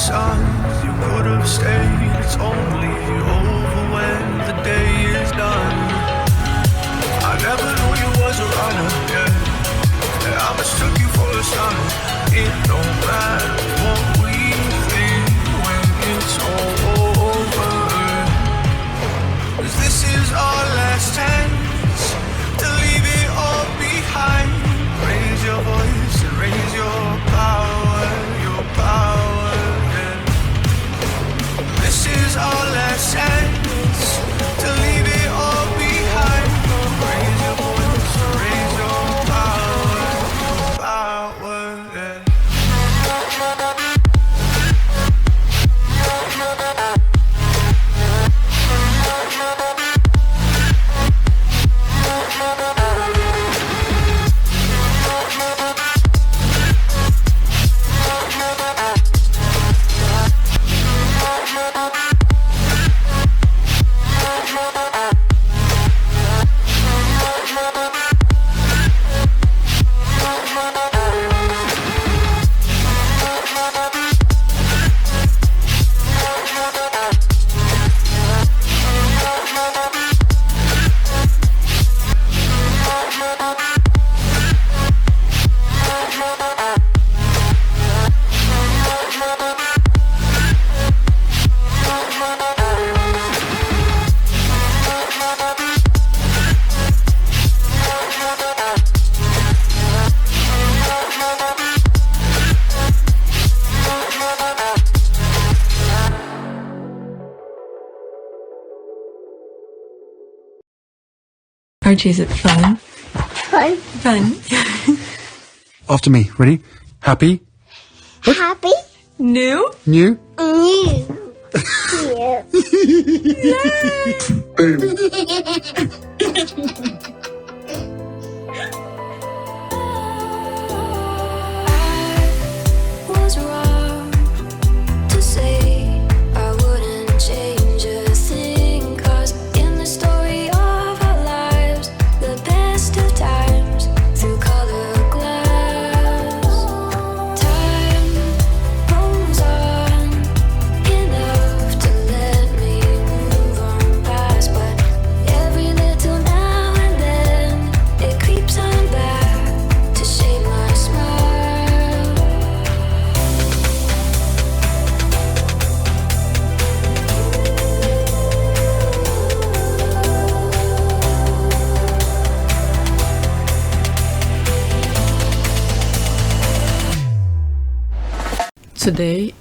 signs you could have stayed. It's only over when the day is done. I never knew you was a runner, yeah. I mistook you for a son. It don't matter what we think when it's all over. 'Cause this is our last chance to leave it all behind. Raise your voice and raise your power, yeah. This is our last chance to leave it all behind. Raise your voice and raise your power, yeah. Archie, is it fun? Fun. Fun. After me. Ready? Happy? Happy. New? New? New. Was wrong to say I wouldn't change a thing, 'cause in the story of our lives, the best of times through color glass, time rolls on enough to let me move on past, but every little now and then it creeps on back to shape my smile. Today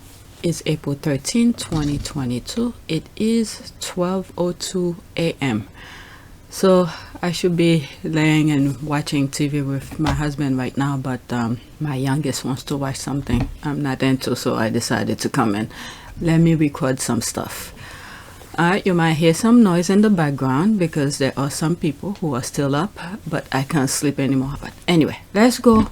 is April 13, 2022. It is 12:02 a.m. So I should be laying and watching TV with my husband right now, but my youngest wants to watch something I'm not into, so I decided to come and let me record some stuff. Alright, you might hear some noise in the background because there are some people who are still up, but I can't sleep anymore. But anyway, let's go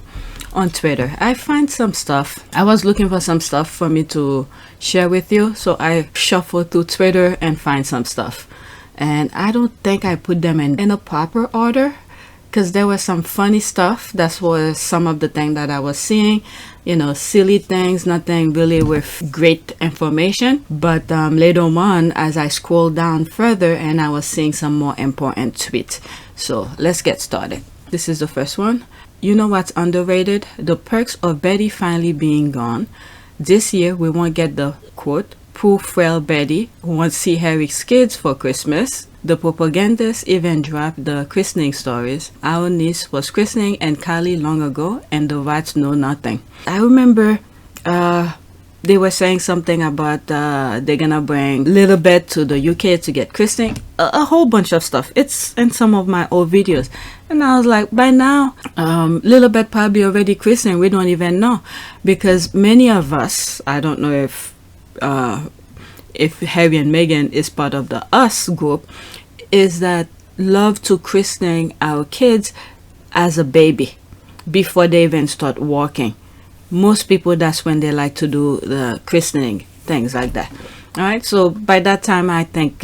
on Twitter. I find some stuff. I was looking for some stuff for me to share with you, so I shuffled through Twitter and find some stuff. And I don't think I put them in a proper order, because there was some funny stuff. That was some of the things that I was seeing, you know, silly things, nothing really with great information. But later on, as I scrolled down further, and I was seeing some more important tweets. So let's get started. This is the first one. You know what's underrated? The perks of Betty finally being gone. This year we won't get the quote, poor frail Betty who won't see Harry's kids for Christmas. The propagandists even dropped the christening stories. Our niece was christening and Kylie long ago, and the rats know nothing. I remember they were saying something about they're gonna bring Little Bet to the UK to get christening. A whole bunch of stuff. It's in some of my old videos. And I was like, by now, Little Bet probably already christened. We don't even know. Because many of us, I don't know if Harry and Meghan is part of the us group, is that love to christening our kids as a baby before they even start walking. Most people, that's when they like to do the christening, things like that. All right, so by that time I think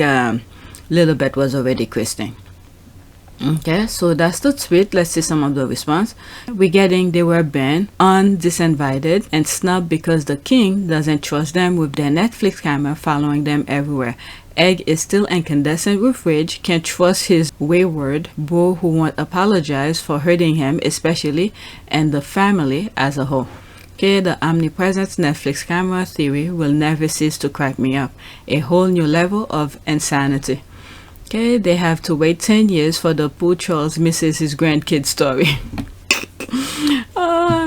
Little Bet was already christening. Okay, so that's the tweet. Let's see some of the response. We're getting they were banned, disinvited, and snubbed because the king doesn't trust them with their Netflix camera following them everywhere. Egg is still incandescent with rage, can't trust his wayward bro who won't apologize for hurting him especially, and the family as a whole. Okay, the omnipresent Netflix camera theory will never cease to crack me up. A whole new level of insanity. Okay, they have to wait 10 years for the poor Charles misses his grandkid story.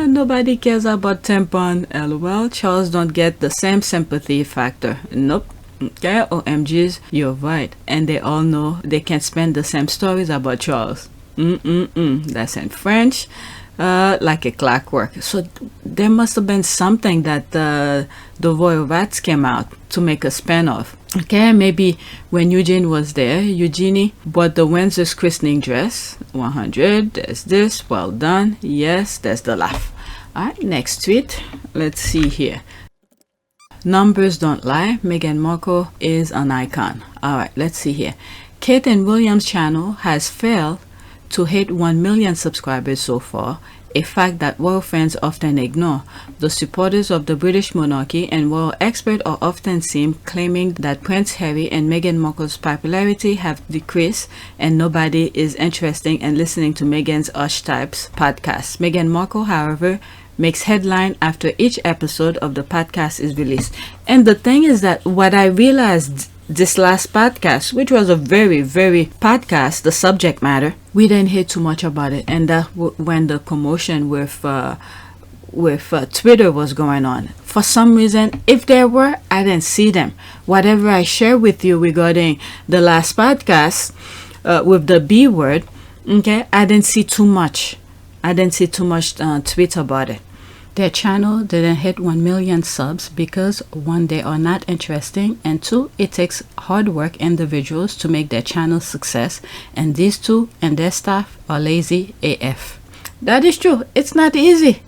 Nobody cares about tampon, lol. Charles don't get the same sympathy factor. Nope. Okay, OMGs, you're right. And they all know they can't spend the same stories about Charles. That's in French. Like a clockwork. So there must have been something that the Royal Rats came out to make a spin-off. Okay, maybe when Eugene was there, Eugenie bought the Windsor's christening dress. 100, there's this, well done. Yes, there's the laugh. Alright, next tweet. Let's see here. Numbers don't lie. Meghan Markle is an icon. Alright, let's see here. Kate and William's channel has failed to hit 1 million subscribers so far, a fact that royal fans often ignore. The supporters of the British monarchy and royal experts are often seen claiming that Prince Harry and Meghan Markle's popularity have decreased and nobody is interested in listening to Meghan's Archetypes podcast. Meghan Markle, however, makes headline after each episode of the podcast is released. And the thing is that what I realized this last podcast, which was a very podcast, the subject matter, we didn't hear too much about it, and that when the commotion with Twitter was going on. For some reason, if there were, I didn't see them. Whatever I share with you regarding the last podcast with the B word, okay, I didn't see too much. Tweet about it. Their channel didn't hit 1 million subs because 1, they are not interesting, and 2, it takes hard work individuals to make their channel success, and these 2 and their staff are lazy AF. That is true. It's not easy.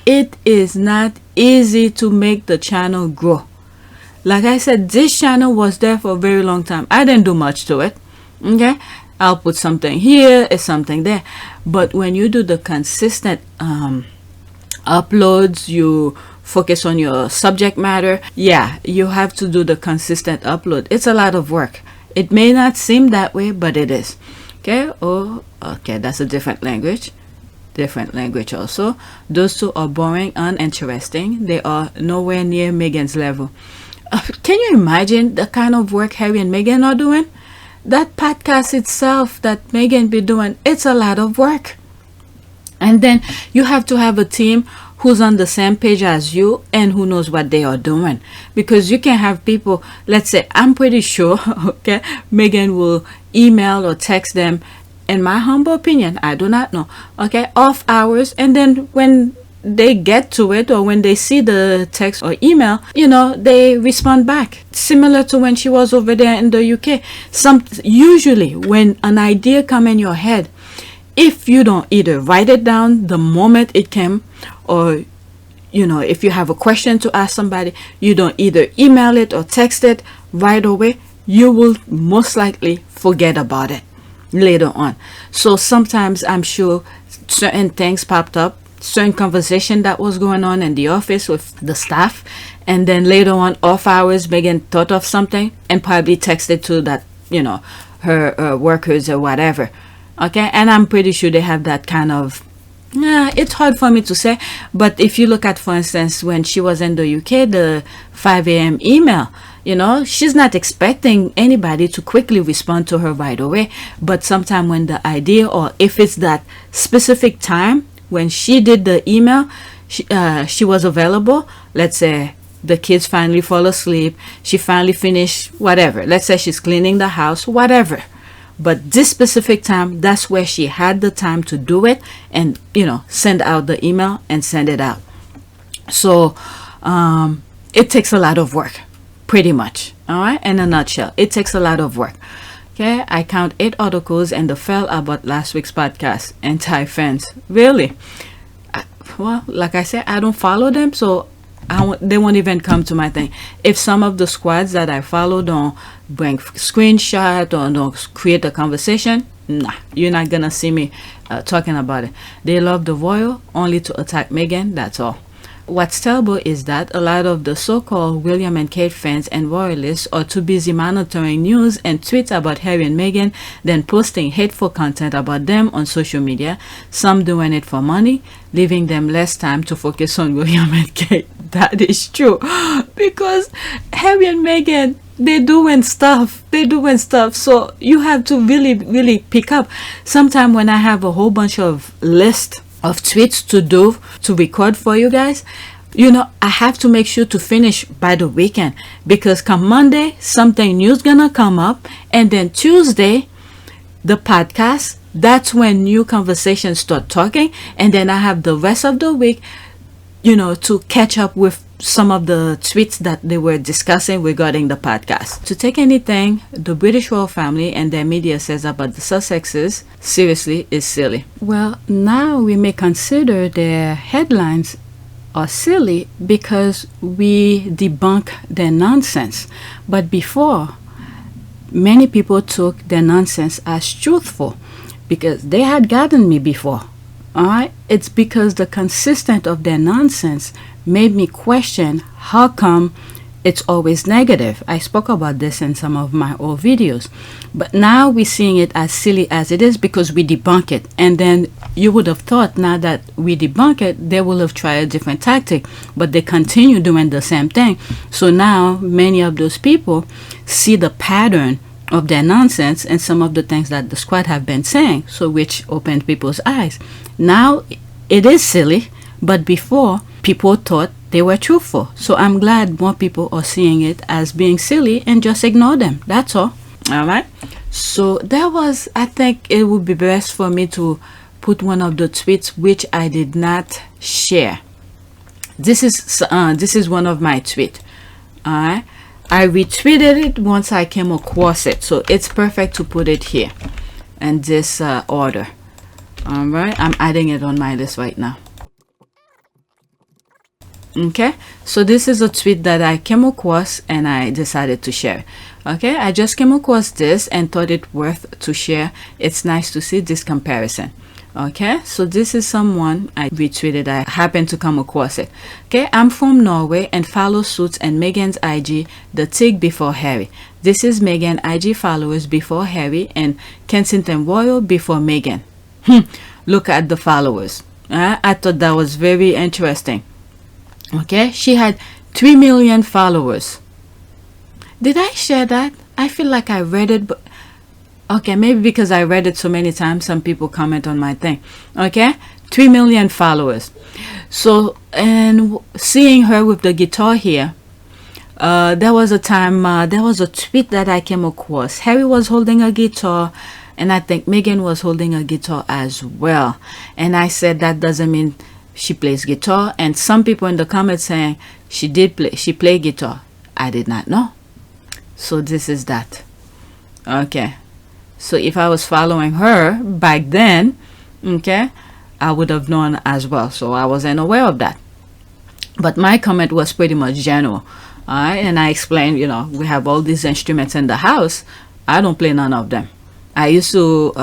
It is not easy to make the channel grow. Like I said, this channel was there for a very long time. I didn't do much to it. Okay, I'll put something here, it's something there, but when you do the consistent uploads, you focus on your subject matter, yeah, you have to do the consistent upload. It's a lot of work. It may not seem that way, but it is. Okay, oh, okay, that's a different language also. Those 2 are boring, uninteresting. They are nowhere near Meghan's level. Can you imagine the kind of work Harry and Meghan are doing? That podcast itself that Meghan be doing, it's a lot of work. And then you have to have a team who's on the same page as you and who knows what they are doing. Because you can have people, let's say, I'm pretty sure, okay, Meghan will email or text them, in my humble opinion, I do not know, okay, off hours, and then when they get to it or when they see the text or email, you know, they respond back. Similar to when she was over there in the UK. Usually when an idea come in your head, if you don't either write it down the moment it came, or you know, if you have a question to ask somebody, you don't either email it or text it right away, you will most likely forget about it later on. So sometimes I'm sure certain things popped up, certain conversation that was going on in the office with the staff, and then later on off hours Meghan thought of something and probably texted to that, you know, her workers or whatever. Okay, and I'm pretty sure they have that kind of, it's hard for me to say, but if you look at, for instance, when she was in the UK, the 5 a.m. email, you know, she's not expecting anybody to quickly respond to her right away, but sometime when the idea, or if it's that specific time when she did the email, she was available. Let's say the kids finally fall asleep, she finally finished whatever, let's say she's cleaning the house, whatever. But this specific time, that's where she had the time to do it and, you know, send out the email and send it out. So it takes a lot of work, pretty much. All right, in a nutshell, it takes a lot of work. Okay, I count 8 articles and the fell about last week's podcast. Anti-fans, really? Well, like I said, I don't follow them, so they won't even come to my thing. If some of the squads that I follow don't bring screenshot or don't create a conversation, Nah, you're not gonna see me talking about it. They love the royal only to attack Meghan, that's all. What's terrible is that a lot of the so-called William and Kate fans and royalists are too busy monitoring news and tweets about Harry and Meghan than posting hateful content about them on social media, some doing it for money, leaving them less time to focus on William and Kate. That is true. Because Harry and Meghan, they're doing stuff. So you have to really pick up. Sometime when I have a whole bunch of list of tweets to record for you guys, I have to make sure to finish by the weekend, because come Monday something new's gonna come up, and then Tuesday the podcast, that's when new conversations start talking, and then I have the rest of the week to catch up with some of the tweets that they were discussing regarding the podcast. To take anything the British royal family and their media says about the Sussexes seriously is silly. Well, now we may consider their headlines are silly because we debunk their nonsense. But before, many people took their nonsense as truthful because they had gotten me before. Alright, it's because the consistent of their nonsense made me question how come it's always negative. I spoke about this in some of my old videos, but now we're seeing it as silly as it is because we debunk it. And then you would have thought now that we debunk it, they will have tried a different tactic, but they continue doing the same thing. So now many of those people see the pattern of their nonsense and some of the things that the squad have been saying, so which opened people's eyes. Now it is silly, but before people thought they were truthful. So I'm glad more people are seeing it as being silly and just ignore them. That's all. All right. So I think it would be best for me to put one of the tweets which I did not share. This is one of my tweets. All right. I retweeted it once I came across it, so it's perfect to put it here in this order. All right, I'm adding it on my list right now. Okay, so this is a tweet that I came across and I decided to share. Okay, I just came across this and thought it worth to share. It's nice to see this comparison. Okay, so this is someone I retweeted. I happened to come across it. Okay, I'm from Norway and follow Suits and Meghan's IG the tick before Harry. This is Meghan IG followers before Harry and Kensington Royal before Meghan. Look at the followers. I thought that was very interesting. Okay, she had 3 million followers. Did I share that? I feel like I read it, but okay, maybe because I read it so many times, some people comment on my thing. Okay, 3 million followers. So, and seeing her with the guitar here, there was a time, there was a tweet that I came across. Harry was holding a guitar, and I think Meghan was holding a guitar as well. And I said that doesn't mean she plays guitar. And some people in the comments saying she played guitar. I did not know. So this is that. Okay. So if I was following her back then, okay, I would have known as well. So I wasn't aware of that. But my comment was pretty much general. And I explained, we have all these instruments in the house. I don't play none of them. I used to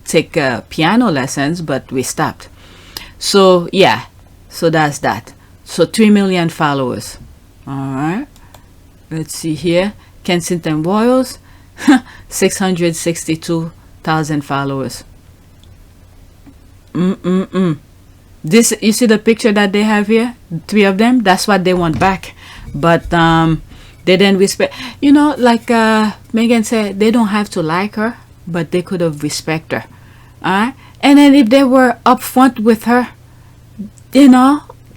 take piano lessons, but we stopped. So yeah, so that's that. So 3 million followers. All right. Let's see here. Kensington Royals. 662,000 followers. This, you see the picture that they have here, 3 of them, that's what they want back. But they didn't respect, like Meghan said, they don't have to like her, but they could have respect her. And then if they were upfront with her,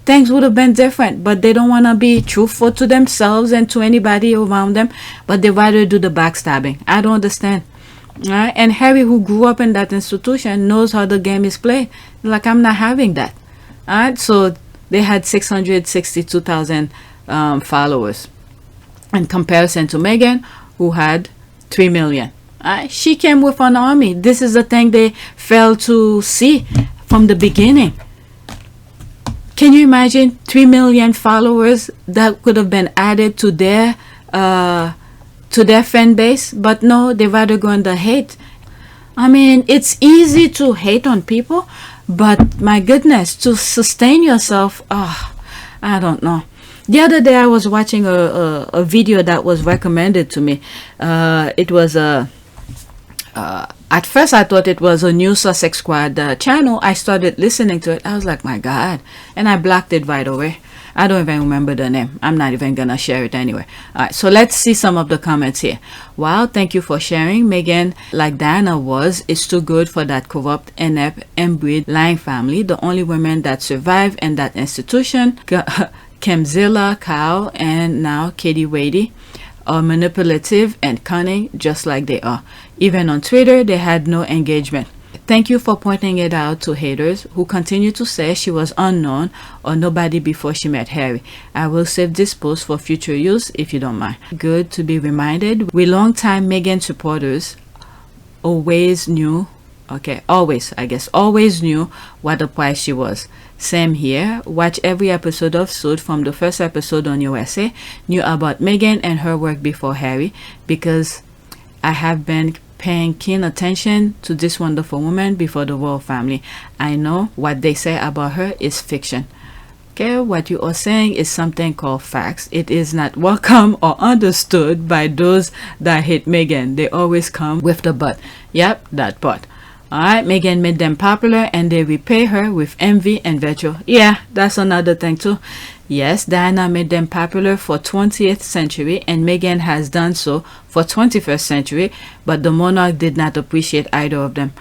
things would have been different, but they don't want to be truthful to themselves and to anybody around them, but they rather do the backstabbing. I don't understand. Right? And Harry, who grew up in that institution, knows how the game is played. Like, I'm not having that. Alright, so they had 662,000 followers in comparison to Meghan, who had 3 million. She came with an army. This is the thing they failed to see from the beginning. Can you imagine 3 million followers that could have been added to their fan base? But no, they rather go on the hate. I mean, it's easy to hate on people, but my goodness, to sustain yourself, I don't know. The other day I was watching a video that was recommended to me. It was at first I thought it was a new Sussex Squad channel. I started listening to it. I was like, my God. And I blocked it right away. I don't even remember the name. I'm not even gonna share it anyway. Alright, so let's see some of the comments here. Wow, thank you for sharing. Meghan, like Diana was, is too good for that corrupt, inept, inbred, lying family. The only women that survive in that institution, Kemzilla, Kyle, and now Katie Wadey, are manipulative and cunning just like they are. Even on Twitter, they had no engagement. Thank you for pointing it out to haters who continue to say she was unknown or nobody before she met Harry. I will save this post for future use if you don't mind. Good to be reminded. We longtime Meghan supporters always knew what a prize she was. Same here. Watch every episode of Suit from the first episode on USA. Knew about Meghan and her work before Harry because I have been paying keen attention to this wonderful woman before the royal family. I know what they say about her is fiction. Okay, what you are saying is something called facts. It is not welcome or understood by those that hate Meghan. They always come with the but. Yep, that but. Alright, Meghan made them popular and they repay her with envy and virtue. Yeah, that's another thing too. Yes, Diana made them popular for 20th century and Meghan has done so for 21st century, but the monarch did not appreciate either of them.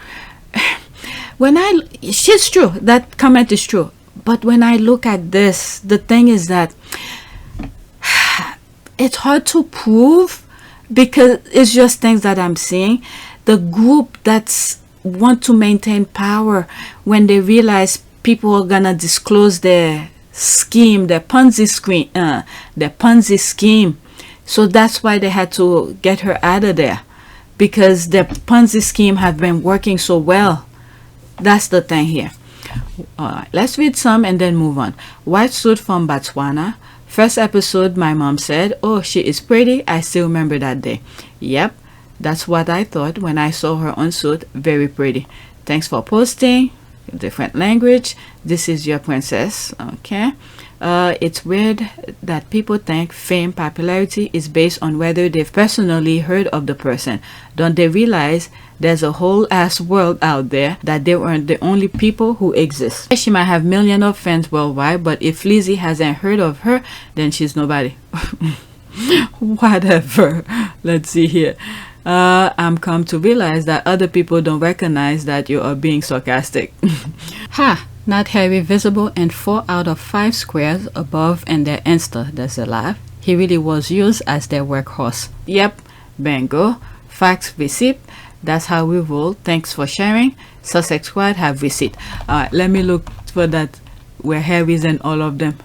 She's true, that comment is true, but when I look at this, the thing is that it's hard to prove because it's just things that I'm seeing. The group that's want to maintain power, when they realize people are gonna disclose their scheme, their Ponzi scheme, so that's why they had to get her out of there, because their Ponzi scheme have been working so well. That's the thing here. All right, let's read some and then move on. White Suit from Botswana. First episode, my mom said, oh, she is pretty. I still remember that day. Yep, that's what I thought when I saw her on Suit. Very pretty. Thanks for posting. Different language. This is your princess. Okay. It's weird that people think fame, popularity is based on whether they've personally heard of the person. Don't they realize there's a whole ass world out there, that they weren't the only people who exist? She might have millions of fans worldwide, but if Lizzie hasn't heard of her, then she's nobody. Whatever. Let's see here. I'm come to realize that other people don't recognize that you are being sarcastic. Ha! Not Harry visible in 4 out of 5 squares above in their Insta. That's a laugh. He really was used as their workhorse. Yep, bingo. Facts, receipt. That's how we roll. Thanks for sharing. Sussex Squad have receipt. Alright, let me look for that where Harry's in all of them.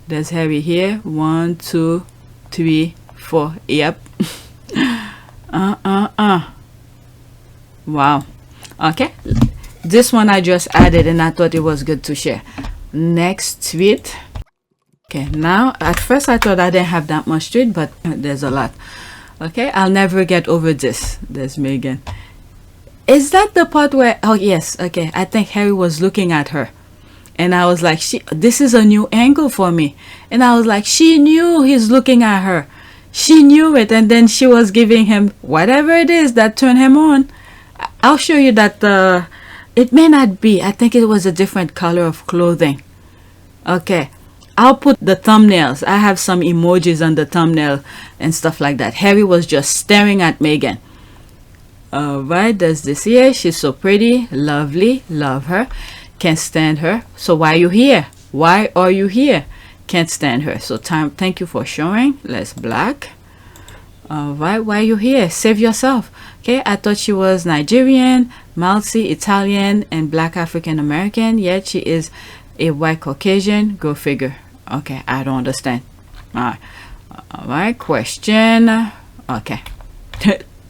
There's Harry here. 1, 2, 3, 4. Yep. Wow. Okay. This one I just added and I thought it was good to share. Next tweet. Okay, now at first I thought I didn't have that much tweet, but there's a lot. Okay, I'll never get over this. There's Meghan. Is that the part where, oh yes, okay, I think Harry was looking at her. And I was like, this is a new angle for me. And I was like, she knew he's looking at her. She knew it, and then she was giving him whatever it is that turned him on. I'll show you that it may not be. I think it was a different color of clothing. Okay, I'll put the thumbnails. I have some emojis on the thumbnail and stuff like that. Harry was just staring at Meghan. Alright, there's this here. She's so pretty, lovely, love her, can't stand her. So why are you here? Why are you here? Can't stand her. So thank you for showing. Let's black. Alright, why are you here? Save yourself. Okay, I thought she was Nigerian, Maltese, Italian, and black African American, yet she is a white Caucasian. Go figure. Okay, I don't understand. Alright, question. Okay.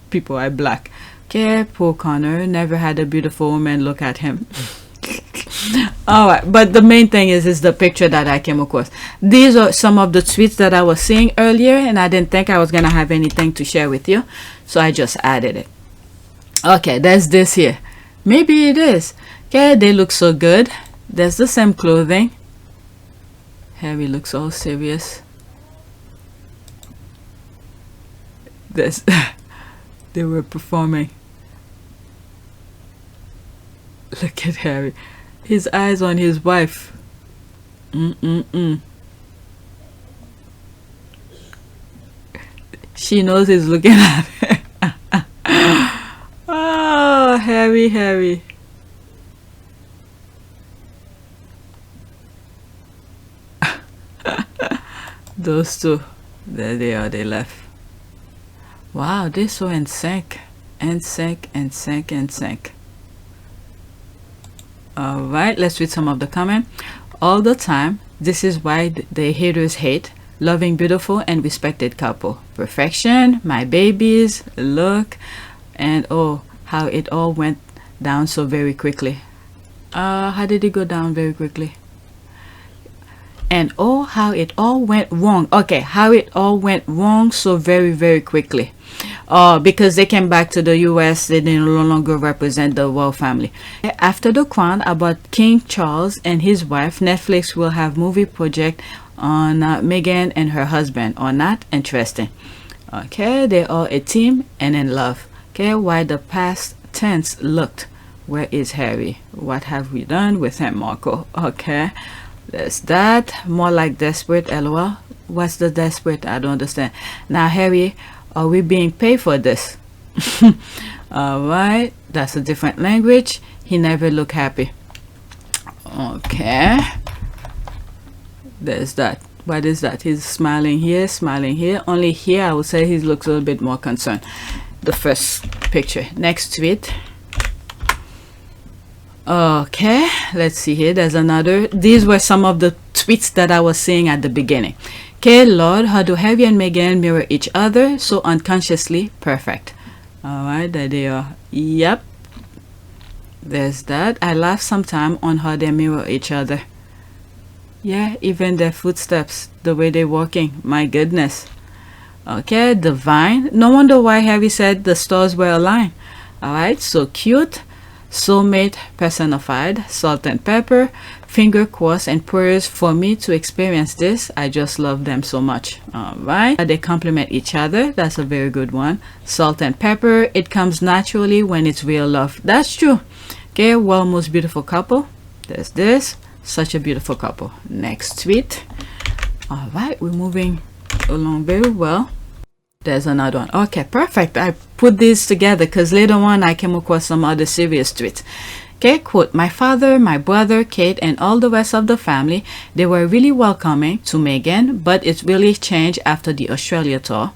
People are black. Okay, poor Connor. Never had a beautiful woman look at him. Alright, but the main thing is the picture that I came across. These are some of the tweets that I was seeing earlier, and I didn't think I was gonna have anything to share with you, so I just added it. Okay, there's this here. Maybe it is. Okay, they look so good. There's the same clothing. Harry looks all serious. This they were performing. Look at Harry. His eyes on his wife. She knows he's looking at her. Oh, Harry. Those two. There they are, they left. Wow, they're so in sync. Alright, let's read some of the comment. All the time, this is why the haters hate. Loving, beautiful, and respected couple. Perfection, my babies, look, and oh, how it all went down so very quickly. How did it go down very quickly? And oh, how it all went wrong. Okay, how it all went wrong so very, very quickly. Because they came back to the US, they no longer represent the royal family. After The Crown, about King Charles and his wife, Netflix will have movie project on Meghan and her husband. Or not? Interesting. Okay, they are a team and in love. Okay, why the past tense looked. Where is Harry? What have we done with him, Marco? Okay, there's that. More like desperate, LOL. What's the desperate? I don't understand. Now, Harry, are we being paid for this? Alright, that's a different language. He never looked happy. Okay, there's that. What is that? He's smiling here, smiling here. Only here I would say he looks a little bit more concerned. The first picture. Next tweet. Okay, let's see here. There's another. These were some of the tweets that I was seeing at the beginning. Okay, Lawdt, how do Harry and Meghan mirror each other so unconsciously perfect? Alright, there they are. Yep, there's that. I laugh sometime on how they mirror each other. Yeah, even their footsteps, the way they're walking, my goodness. Okay, divine. No wonder why Harry said the stars were aligned. Alright, so cute. Soulmate personified. Salt and pepper. Finger crossed and prayers for me to experience this. I just love them so much. Alright, they complement each other. That's a very good one. Salt and pepper. It comes naturally when it's real love. That's true. Okay, well, most beautiful couple. There's this. Such a beautiful couple. Next tweet. Alright, we're moving along very well. There's another one. Okay, perfect. I put these together because later on I came across some other serious tweets. Okay, quote, my father, my brother, Kate, and all the rest of the family, they were really welcoming to Meghan, but it really changed after the Australia tour.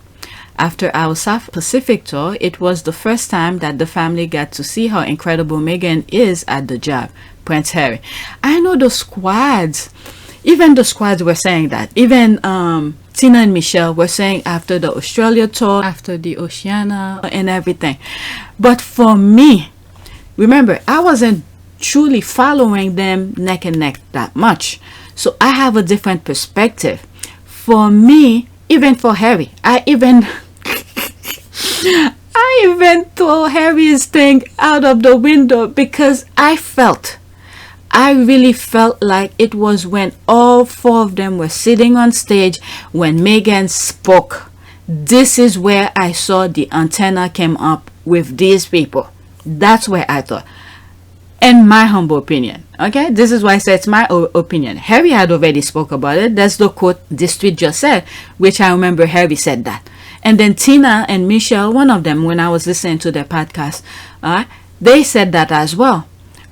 After our South Pacific tour, it was the first time that the family got to see how incredible Meghan is at the job. Prince Harry. I know the squads, even the squads were saying that. Even Tina and Michelle were saying after the Australia tour, after the Oceania and everything. But for me, remember, I wasn't truly following them neck and neck that much. So I have a different perspective. For me, even for Harry, I even threw Harry's thing out of the window because I really felt like it was when all four of them were sitting on stage when Meghan spoke. This is where I saw the antenna came up with these people. That's where I thought. In my humble opinion. Okay, this is why I said it's my opinion. Harry had already spoke about it. That's the quote this tweet just said, which I remember Harry said that. And then Tina and Michelle, one of them, when I was listening to their podcast, they said that as well.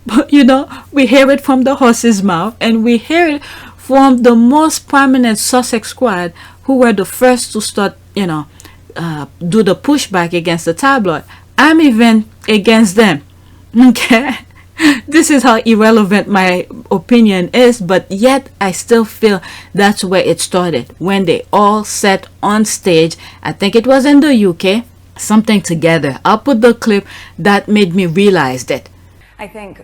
But you know, we hear it from the horse's mouth, and we hear it from the most prominent Sussex squad, who were the first to start, do the pushback against the tabloid. I'm even against them. Okay, this is how irrelevant my opinion is, but yet I still feel that's where it started, when they all sat on stage. I think it was in the UK, something together. I'll put the clip that made me realize that. I think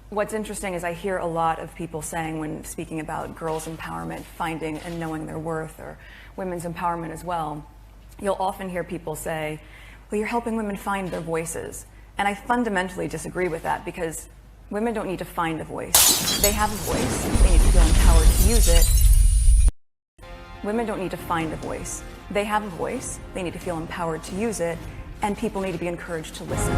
what's interesting is I hear a lot of people saying, when speaking about girls' empowerment, finding and knowing their worth, or women's empowerment as well, you'll often hear people say, well, you're helping women find their voices. And I fundamentally disagree with that because women don't need to find a voice. They have a voice. They need to feel empowered to use it. Women don't need to find a voice. They have a voice. They need to feel empowered to use it. And people need to be encouraged to listen.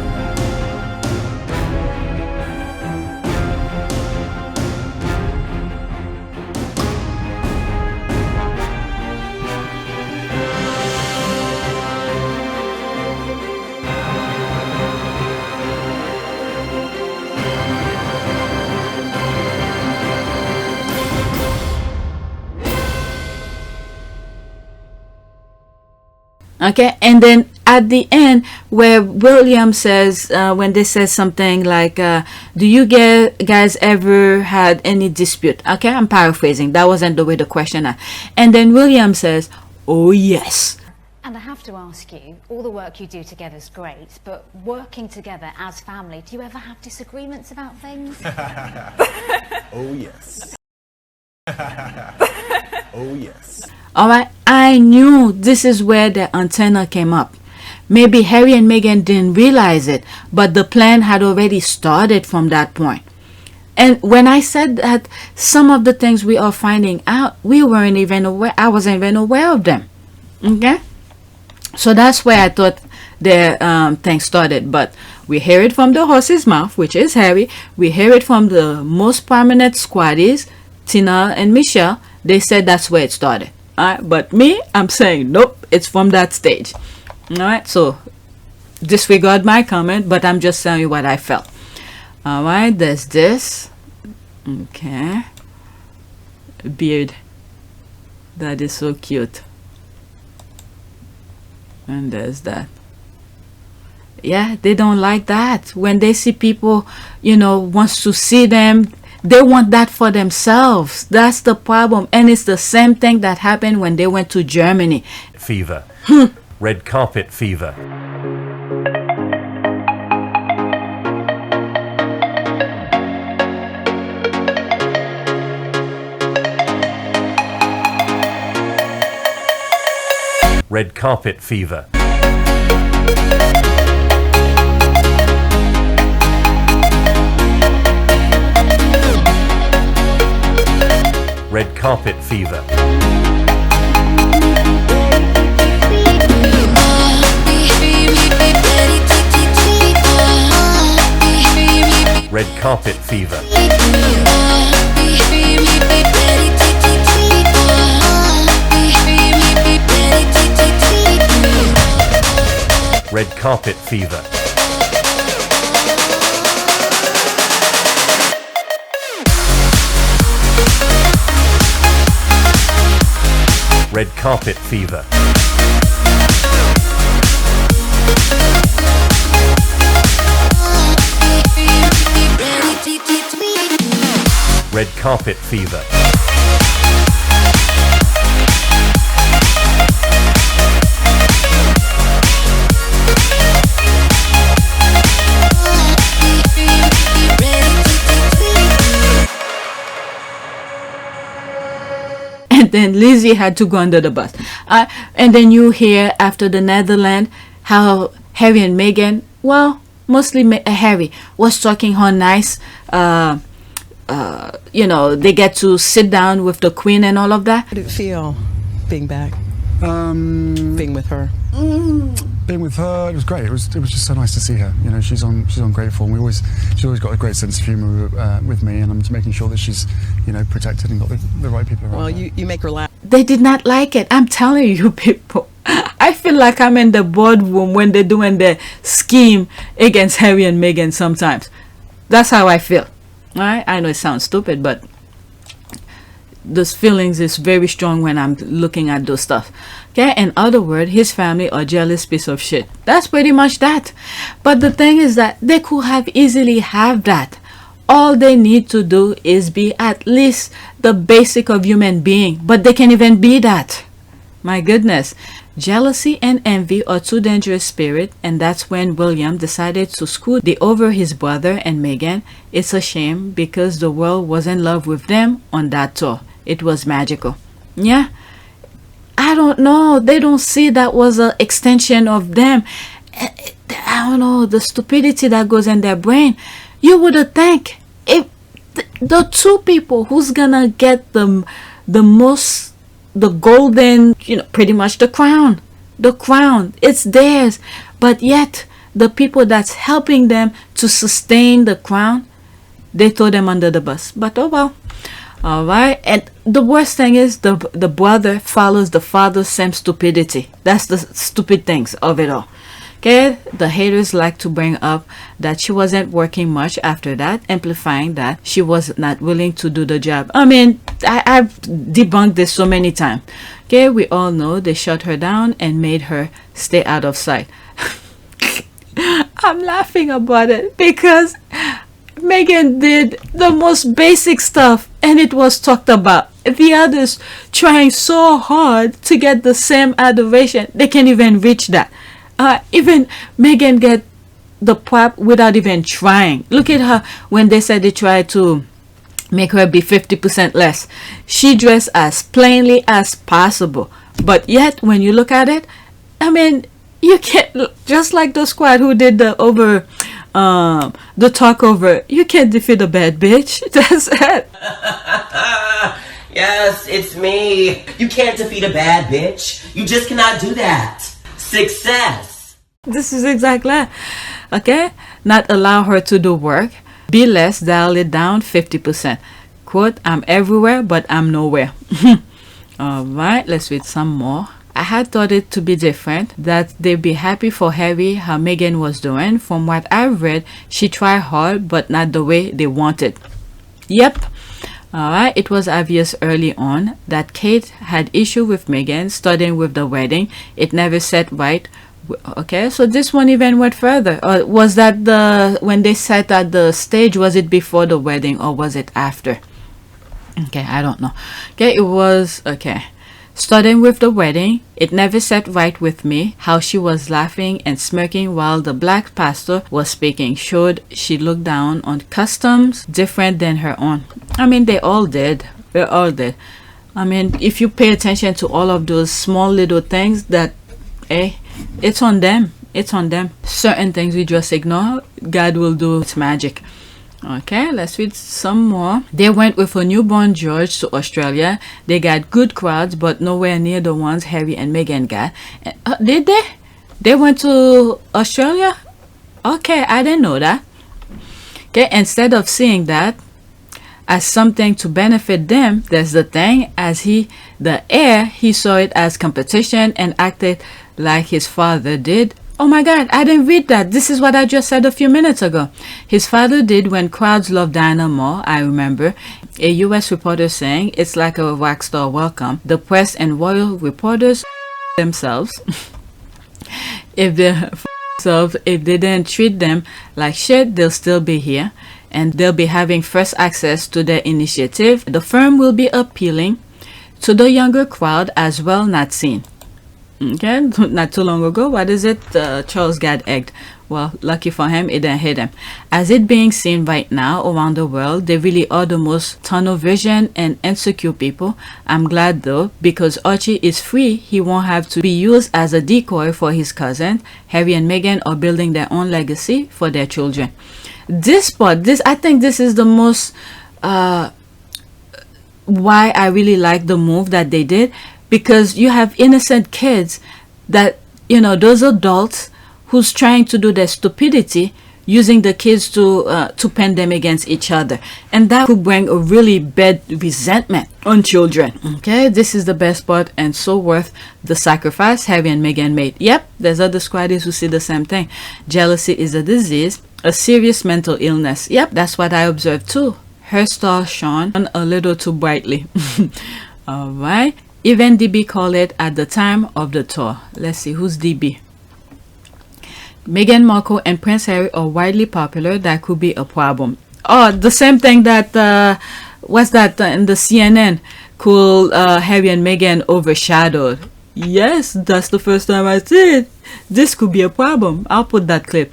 Okay, and then at the end where William says when they says something like do you guys ever had any dispute? Okay, I'm paraphrasing, that wasn't the way the question asked. And then William says, oh yes. And I have to ask you, all the work you do together is great, but working together as family, do you ever have disagreements about things? Oh yes. Oh yes. All right, I knew this is where the antenna came up. Maybe Harry and Meghan didn't realize it, but the plan had already started from that point. And when I said that some of the things we are finding out, we weren't even aware, I wasn't even aware of them. Okay? So that's where I thought the thing started. But we hear it from the horse's mouth, which is Harry. We hear it from the most prominent squaddies, Tina and Michelle. They said that's where it started. But me, I'm saying nope, it's from that stage. Alright, so disregard my comment, but I'm just telling you what I felt. Alright, there's this. Okay. Beard. That is so cute. And there's that. Yeah, they don't like that. When they see people, wants to see them, they want that for themselves. That's the problem. And it's the same thing that happened when they went to Germany. Fever. Red carpet fever. Red carpet fever. Red carpet fever. Red carpet fever. Red carpet fever. Red carpet fever. Red carpet fever. And then Lizzie had to go under the bus. And then you hear after the Netherlands how Harry and Meghan, well, mostly Harry, was talking her nice. They get to sit down with the Queen and all of that. How did it feel being back? Being with her. Being with her, it was great. It was just so nice to see her. She's on great form. She's always got a great sense of humour with me, and I'm just making sure that she's protected and got the right people around. Well, her. you make her laugh. They did not like it. I'm telling you, people. I feel like I'm in the boardroom when they're doing the scheme against Harry and Meghan sometimes. That's how I feel. All right? I know it sounds stupid, but those feelings is very strong when I'm looking at those stuff. Okay, in other words, his family are jealous piece of shit. That's pretty much that. But the thing is that they could have easily have that. All they need to do is be at least the basic of human being, but they can't even be that. My goodness. Jealousy and envy are two dangerous spirits, and that's when William decided to scoot over his brother and Meghan. It's a shame because the world was in love with them on that tour. It was magical. Yeah. I don't know. They don't see that was an extension of them. I I don't know, the stupidity that goes in their brain. You would have think if the two people who's gonna get the most, the golden, pretty much the crown, it's theirs, but yet the people that's helping them to sustain the crown, they throw them under the bus. But oh well. All right. And the worst thing is the brother follows the father's same stupidity. That's the stupid things of it all. Okay, the haters like to bring up that she wasn't working much after that, amplifying that she was not willing to do the job. I mean, I've debunked this so many times. Okay, we all know they shut her down and made her stay out of sight. I'm laughing about it because Meghan did the most basic stuff and it was talked about. The others trying so hard to get the same adoration, they can't even reach that. Even Meghan get the prop without even trying. Look at her when they said they tried to make her be 50% less. She dressed as plainly as possible. But yet, when you look at it, I mean, you can't, just like the squad who did the talk over, you can't defeat a bad bitch. That's it. Yes, it's me. You can't defeat a bad bitch. You just cannot do that. Success. This is exactly it. Okay? Not allow her to do work. Be less, dial it down 50%. Quote, I'm everywhere, but I'm nowhere. Alright, let's read some more. I had thought it to be different, that they'd be happy for Harry how Meghan was doing. From what I've read, she tried hard, but not the way they wanted. Yep. Alright, it was obvious early on that Kate had issue with Meghan, starting with the wedding. It never set right. Okay, so this one even went further. Was that when they sat at the stage, was it before the wedding or was it after? Okay, I don't know. Okay, it was, okay. Starting with the wedding, it never sat right with me how she was laughing and smirking while the black pastor was speaking. Showed she looked down on customs different than her own. I mean, they all did. They all did. I mean, if you pay attention to all of those small little things that, it's on them. It's on them. Certain things we just ignore, God will do its magic. Okay, let's read some more. They went with a newborn George to Australia. They got good crowds, but nowhere near the ones Harry and Meghan got. Did they? They went to Australia? Okay, I didn't know that. Okay, instead of seeing that as something to benefit them, that's the thing, as the heir, he saw it as competition and acted like his father did. Oh my God, I didn't read that. This is what I just said a few minutes ago. His father did when crowds love Diana more. I remember a US reporter saying it's like a rock star welcome. The press and royal reporters themselves. If they didn't treat them like shit, they'll still be here and they'll be having first access to their initiative. The firm will be appealing to the younger crowd as well, not seen. Okay, not too long ago, what is it? Charles got egged. Well, lucky for him, it didn't hit him. As it being seen right now around the world, they really are the most tunnel vision and insecure people. I'm glad though, because Archie is free. He won't have to be used as a decoy for his cousin. Harry and Meghan are building their own legacy for their children. This part, I think this is the most why I really like the move that they did. Because you have innocent kids that, those adults who's trying to do their stupidity, using the kids to pen them against each other. And that could bring a really bad resentment on children. Okay, this is the best part and so worth the sacrifice Harry and Meghan made. Yep, there's other squaddies who see the same thing. Jealousy is a disease, a serious mental illness. Yep, that's what I observed too. Her star shone a little too brightly. All right. Even DB called it at the time of the tour. Let's see, who's DB? Meghan Markle and Prince Harry are widely popular. That could be a problem. Oh, the same thing that, what's that in the CNN? Cool, Harry and Meghan overshadowed. Yes, that's the first time I see it. this could be a problem. I'll put that clip.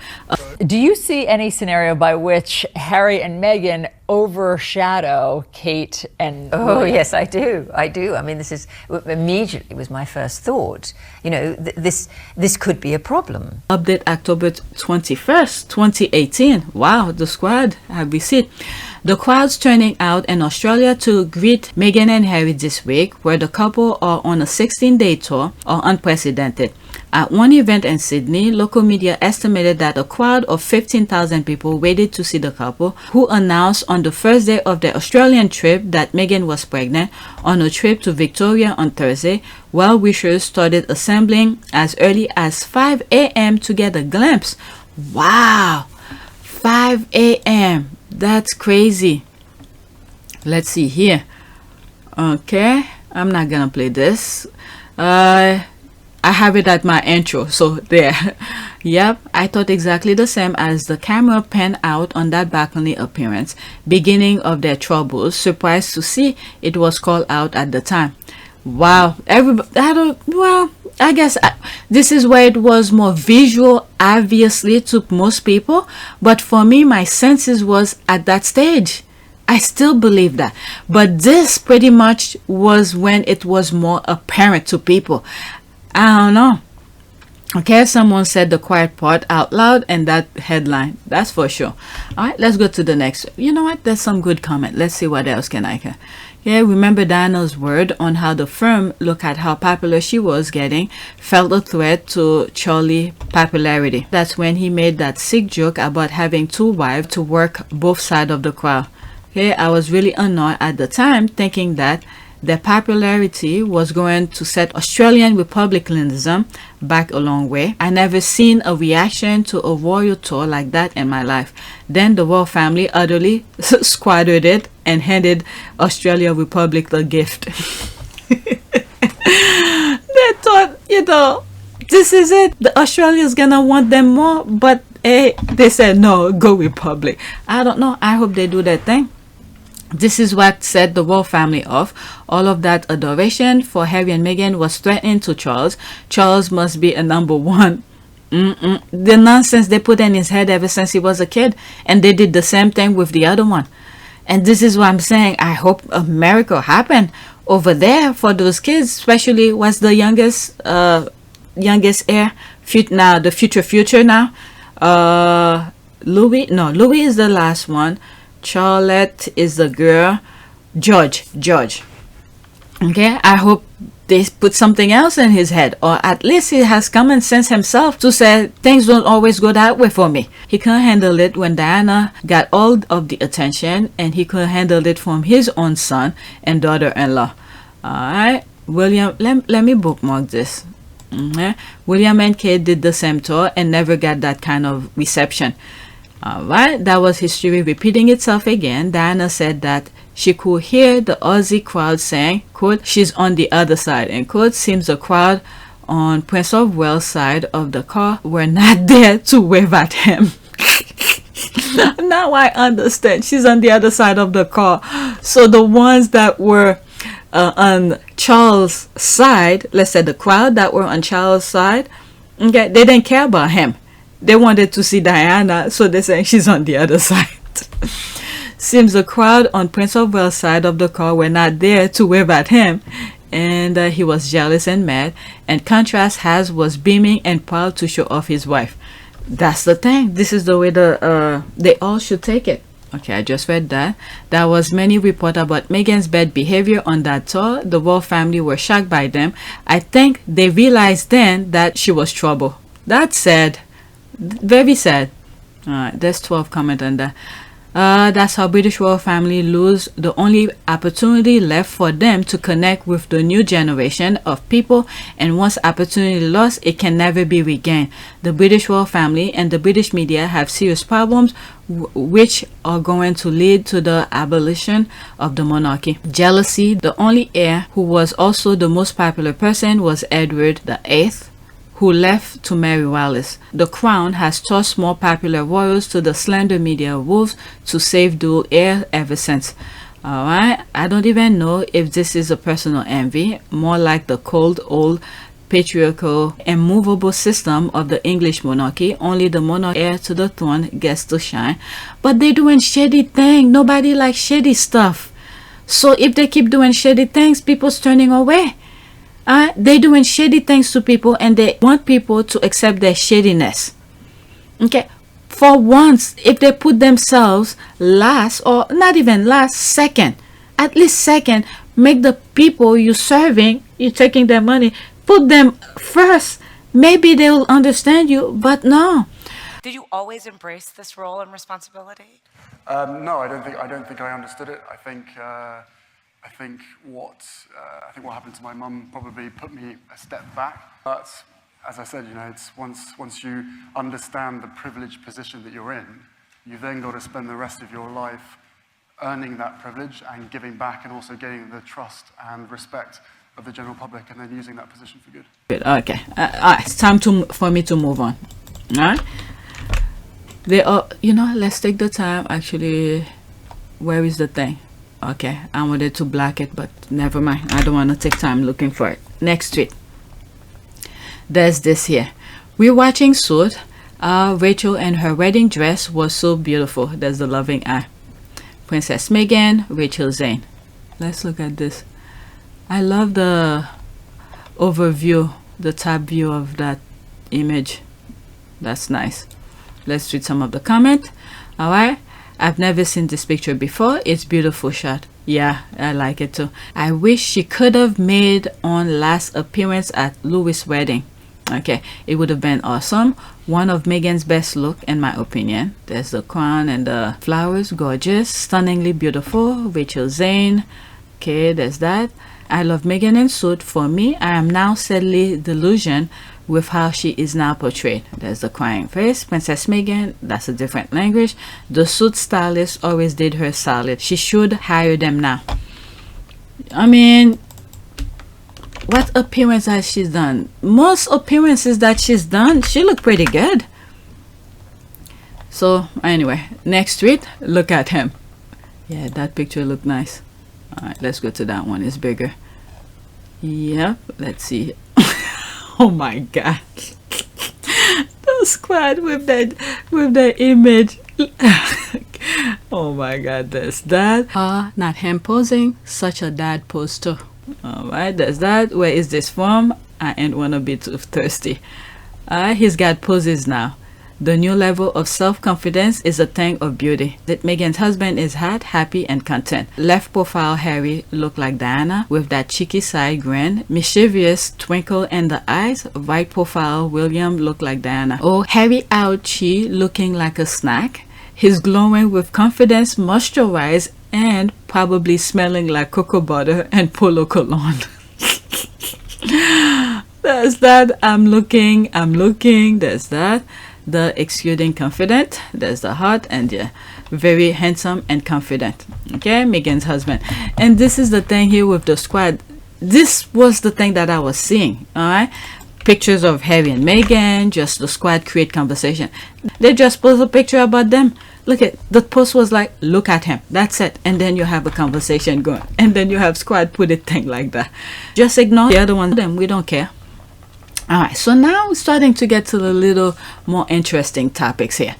Do you see any scenario by which Harry and Meghan overshadow Kate and Oh, William? yes, I do. I do. I mean, this is immediately was my first thought. You know, this could be a problem. Update October 21st, 2018. Wow, the squad have we seen. The crowds turning out in Australia to greet Meghan and Harry this week, where the couple are on a 16-day tour, are unprecedented. At one event in Sydney, local media estimated that a crowd of 15,000 people waited to see the couple, who announced on the first day of their Australian trip that Meghan was pregnant. On a trip to Victoria on Thursday, well-wishers started assembling as early as 5 a.m. to get a glimpse. Wow! 5 a.m. That's crazy. Let's see here. Okay, I'm not gonna play this. I have it at my intro, so there. Yep, I thought exactly the same as the camera panned out on that balcony appearance, beginning of their troubles. Surprised to see it was called out at the time. Wow, everybody. I guess this is where it was more visual, obviously, to most people. But for me, my senses was at that stage. I still believe that. But this pretty much was when it was more apparent to people. I don't know. Okay, someone said the quiet part out loud in that headline. That's for sure. All right, let's go to the next. You know what? There's some good comment. Let's see what else can I get. Yeah, remember Diana's word on how the firm, look at how popular she was getting, felt a threat to Charlie's popularity. That's when he made that sick joke about having two wives to work both sides of the crowd. Okay, I was really annoyed at the time, thinking that their popularity was going to set Australian republicanism back a long way. I never seen a reaction to a royal tour like that in my life. Then the royal family utterly squandered it and handed Australia Republic the gift. They thought, you know, this is it. The Australians gonna want them more, but hey, they said no, go Republic. I don't know. I hope they do that thing. This is what set the royal family off. All of that adoration for Harry and Meghan was threatening to Charles. Charles must be a number one. The nonsense they put in his head ever since he was a kid. And they did the same thing with the other one. And this is what I'm saying. I hope a miracle happened over there for those kids. Especially what's the youngest heir? Now, the future now. Louis? No, Louis is the last one. Charlotte is the girl. George. Okay, I hope they put something else in his head, or at least he has common sense himself to say things don't always go that way for me. He couldn't handle it when Diana got all of the attention, and he couldn't handle it from his own son and daughter-in-law. Alright, William, let me bookmark this. William and Kate did the same tour and never got that kind of reception. Alright, that was history repeating itself again. Diana said that she could hear the Aussie crowd saying, quote, she's on the other side, and quote, seems the crowd on Prince of Wales' side of the car were not there to wave at him. Now I understand. She's on the other side of the car. So the ones that were on Charles' side, let's say the crowd that were on Charles' side, okay, they didn't care about him. They wanted to see Diana, so they're saying she's on the other side. Seems the crowd on Prince of Wales' side of the car were not there to wave at him, and he was jealous and mad. And contrast, Has was beaming and proud to show off his wife. That's the thing. This is the way they all should take it. Okay, I just read that. There was many reports about Meghan's bad behavior on that tour. The royal family were shocked by them. I think they realized then that she was trouble. That's sad. Very sad. Alright, there's 12 comments on that. That's how British royal family lose the only opportunity left for them to connect with the new generation of people, and once opportunity lost, it can never be regained. The British royal family and the British media have serious problems which are going to lead to the abolition of the monarchy. Jealousy. The only heir who was also the most popular person was Edward VIII, who left to marry Wallis. The crown has tossed more popular royals to the slender media wolves to save dual heir ever since. Alright, I don't even know if this is a personal envy, more like the cold old patriarchal, immovable system of the English monarchy. Only the monarch heir to the throne gets to shine. But they're doing shady things. Nobody likes shady stuff. So if they keep doing shady things, people's turning away. They're doing shady things to people, and they want people to accept their shadiness. Okay, for once, if they put themselves last, or not even last, second, at least second, make the people you're serving, you're taking their money, put them first, maybe they'll understand you. But no. Did you always embrace this role and responsibility? No, I don't think I understood it. I think what happened to my mum probably put me a step back. But as I said, you know, it's once you understand the privileged position that you're in, you've then got to spend the rest of your life earning that privilege and giving back, and also gaining the trust and respect of the general public, and then using that position for good. Good. Okay. It's time for me to move on. All right. Let's take the time. Actually, where is the thing? Okay, I wanted to black it, but never mind. I don't want to take time looking for it. Next tweet. There's this here. We're watching Suit. Rachel and her wedding dress was so beautiful. There's the loving eye. Princess Meghan, Rachel Zane. Let's look at this. I love the overview, the top view of that image. That's nice. Let's read some of the comment. All right. I've never seen this picture before. It's beautiful shot. Yeah, I like it too. I wish she could have made on last appearance at Louis' wedding. Okay, it would have been awesome. One of Meghan's best look, in my opinion. There's the crown and the flowers. Gorgeous. Stunningly beautiful. Rachel Zane. Okay, there's that. I love Meghan in Suit. For me, I am now sadly delusioned with how she is now portrayed. There's the crying face. Princess Meghan, that's a different language. The Suit stylist always did her solid. She should hire them now. I mean, what appearance has she done? Most appearances that she's done, she looked pretty good. So anyway, next tweet. Look at him. Yeah, that picture looked nice. All right, let's go to that one. It's bigger. Yep, let's see. Oh my god. The squad with that image. Oh my god, there's that. Not him posing, such a dad pose too. Alright, there's that. Where is this from? I ain't wanna be too thirsty. He's got poses now. The new level of self-confidence is a thing of beauty. That Meghan's husband is hot, happy, and content. Left profile Harry look like Diana with that cheeky side grin, mischievous twinkle in the eyes. Right profile William look like Diana. Oh, Harry ouchie looking like a snack. He's glowing with confidence, moisturized, and probably smelling like cocoa butter and polo cologne. There's that. I'm looking. There's that. The exuding confident. There's the heart, and yeah, very handsome and confident. Okay, Meghan's husband. And this is the thing here with the squad. This was the thing that I was seeing. All right, pictures of Harry and Meghan. Just the squad create conversation. They just post a picture about them. Look at the post was like, look at him. That's it. And then you have a conversation going. And then you have squad put a thing like that. Just ignore the other one. Them, we don't care. All right, so now we're starting to get to the little more interesting topics here.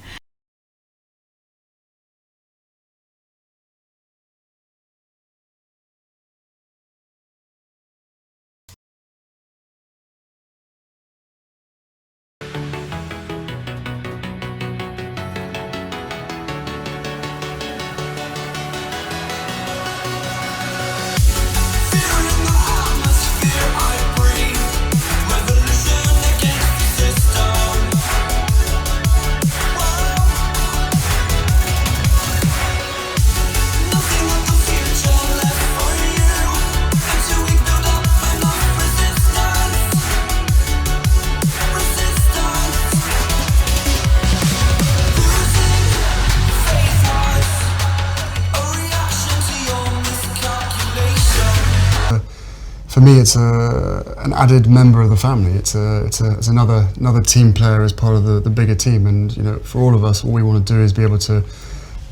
For me, it's an added member of the family. It's another team player as part of the bigger team. And you know, for all of us, all we want to do is be able to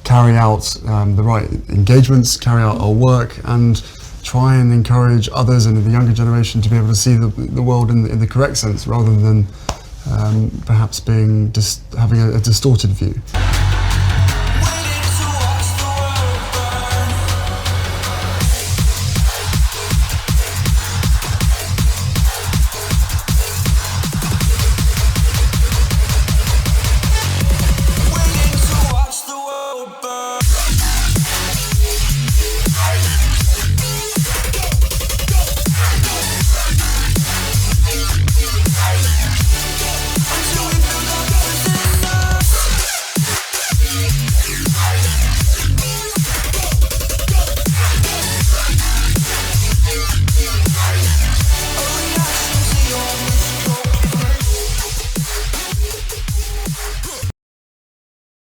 carry out the right engagements, carry out our work, and try and encourage others and the younger generation to be able to see the world in the correct sense rather than perhaps having a distorted view.